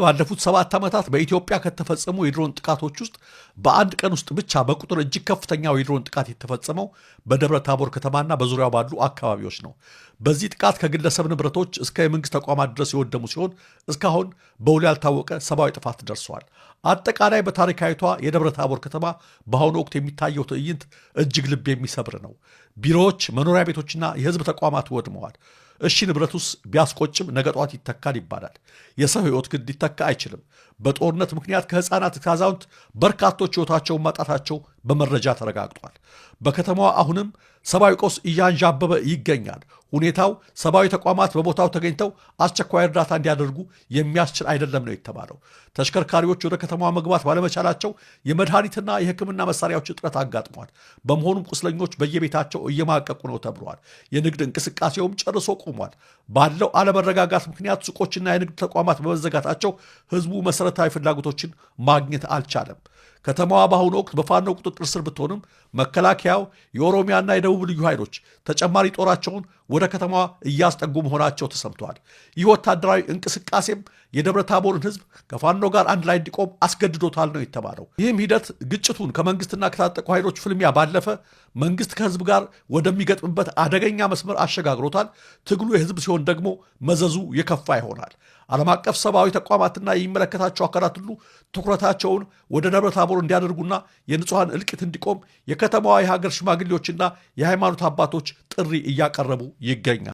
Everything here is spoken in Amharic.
ባለፉት 7 ዓመታት በኢትዮጵያ ከተፈጸሙ የድሮን ጥቃቶች ውስጥ በአንድ ቀን ውስጥ ብቻ በቁጥር እጅግ ከፍተኛው የድሮን ጥቃት የተፈጸመው በደብረ ታቦር ከተማና በዙሪያው ባሉ አካባቢዎች ነው። በዚህ ጥቃት ከግለሰብ ንብረቶች እስከ የመንግስት ተቋማት ድረስ የወደሙ ሲሆን እስካሁን በውል ያልታወቀ ሰብአዊ ጥፋት ደርሷል። አጠቃላይ በታሪካዊቷ የደብረ ታቦር ከተማ በአሁኑ ወቅት የሚታየው ትዕይንት እጅግ ልብ የሚሰብር ነው። ቢሮዎች፣ መኖሪያ ቤቶችና የህዝብ ተቋማት ወድመዋል። እሺ ንብረቱስ ቢያስቆጭም ነገ ጧት ይተካል ይባላል። የሰው ህይወት ግን ሊተካ አይችልም። በጦርነት ምክንያት ከህፃናት እስከ አዛውንት በርካቶች ህይወታቸውን ማጣታቸው በመረጃ ተረጋግጧል። በከተማዋ አሁንም ሰብአዊ ቀውስ እያንዣበበ ይገኛል። ሁኔታው ሰብአዊ ተቋማት በቦታው ተገኝተው አስቸኳይ እርዳታ እንዲያደርጉ የሚያስችል አይደለም ነው የተባለው። ተሽከርካሪዎች ወደ ከተማዋ መግባት ባለመቻላቸው የመድኃኒትና የሕክምና መሳሪያዎች እጥረት አጋጥሟል። በመሆኑም ቁስለኞች በየቤታቸው እየማቀቁ ነው ተብሏል። የንግድ እንቅስቃሴውም ጨርሶ ቆሟል። ባለው አለመረጋጋት ምክንያት ሱቆችና የንግድ ተቋማት በመዘጋታቸው ህዝቡ መሰረታዊ ፍላጎቶችን ማግኘት አልቻለም። ከተማዋ በአሁኑ ወቅት በፋኖ ቁጥጥር ስር ብትሆንም መከላከያው፣ የኦሮሚያና የደቡብ ልዩ ኃይሎች ተጨማሪ ጦራቸውን ወደ ከተማዋ እያስጠጉ መሆናቸው ተሰምተዋል። ይህ ወታደራዊ እንቅስቃሴም የደብረ ታቦርን ህዝብ ከፋኖ ጋር አንድ ላይ እንዲቆም አስገድዶታል ነው የተባለው። ይህም ሂደት ግጭቱን ከመንግስትና ከታጠቁ ኃይሎች ፍልሚያ ባለፈ መንግስት ከህዝብ ጋር ወደሚገጥምበት አደገኛ መስመር አሸጋግሮታል። ትግሉ የህዝብ ሲሆን ደግሞ መዘዙ የከፋ ይሆናል። ዓለም አቀፍ ሰብአዊ ተቋማትና የሚመለከታቸው አካላት ሁሉ ትኩረታቸውን ወደ ደብረ ታቦር እንዲያደርጉና የንጹሐን እልቂት እንዲቆም የከተማዋ የሀገር ሽማግሌዎችና የሃይማኖት አባቶች ጥሪ እያቀረቡ ይገኛል።